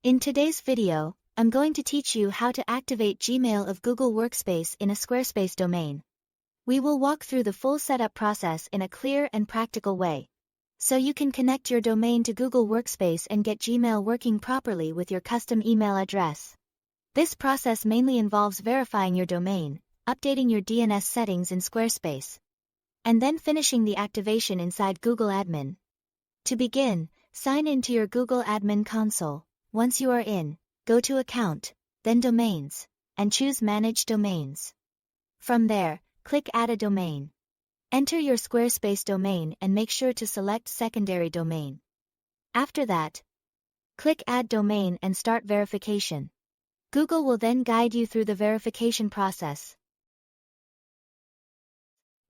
In today's video, I'm going to teach you how to activate Gmail of Google Workspace in a Squarespace domain. We will walk through the full setup process in a clear and practical way, so you can connect your domain to Google Workspace and get Gmail working properly with your custom email address. This process mainly involves verifying your domain, updating your DNS settings in Squarespace, and then finishing the activation inside Google Admin. To begin, sign in to your Google Admin console. Once you are in, go to Account, then Domains, and choose Manage Domains. From there, click Add a Domain. Enter your Squarespace domain and make sure to select Secondary Domain. After that, click Add Domain and start verification. Google will then guide you through the verification process.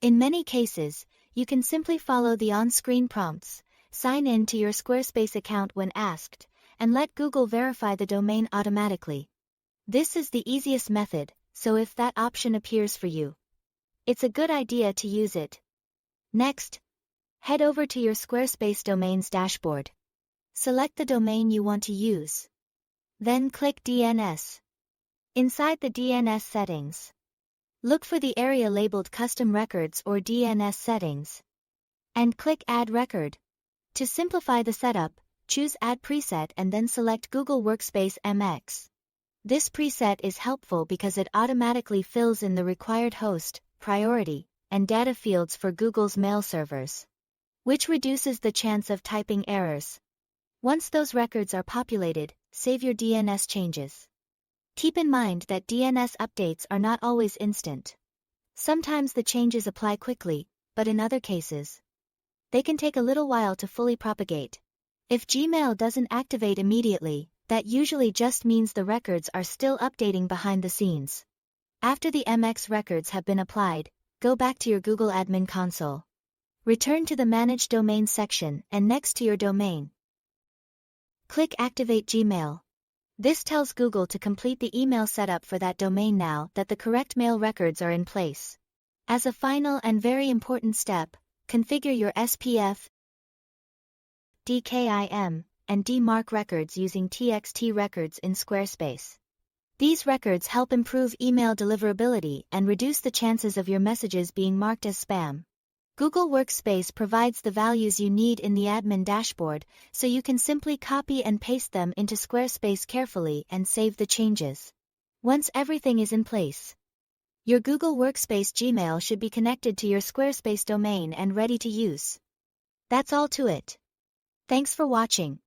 In many cases, you can simply follow the on-screen prompts, sign in to your Squarespace account when asked, and let Google verify the domain automatically. This is the easiest method, so if that option appears for you, it's a good idea to use it. Next, head over to your Squarespace domains dashboard. Select the domain you want to use. Then click DNS. Inside the DNS settings, look for the area labeled Custom Records or DNS Settings, and click Add Record. To simplify the setup, choose Add Preset and then select Google Workspace MX. This preset is helpful because it automatically fills in the required host, priority, and data fields for Google's mail servers, which reduces the chance of typing errors. Once those records are populated, save your DNS changes. Keep in mind that DNS updates are not always instant. Sometimes the changes apply quickly, but in other cases, they can take a little while to fully propagate. If Gmail doesn't activate immediately, that usually just means the records are still updating behind the scenes. After the MX records have been applied, go back to your Google Admin console. Return to the Manage Domain section and next to your domain, click Activate Gmail. This tells Google to complete the email setup for that domain now that the correct mail records are in place. As a final and very important step, configure your SPF, DKIM, and DMARC records using TXT records in Squarespace. These records help improve email deliverability and reduce the chances of your messages being marked as spam. Google Workspace provides the values you need in the admin dashboard, so you can simply copy and paste them into Squarespace carefully and save the changes. Once everything is in place, your Google Workspace Gmail should be connected to your Squarespace domain and ready to use. That's all to it. Thanks for watching.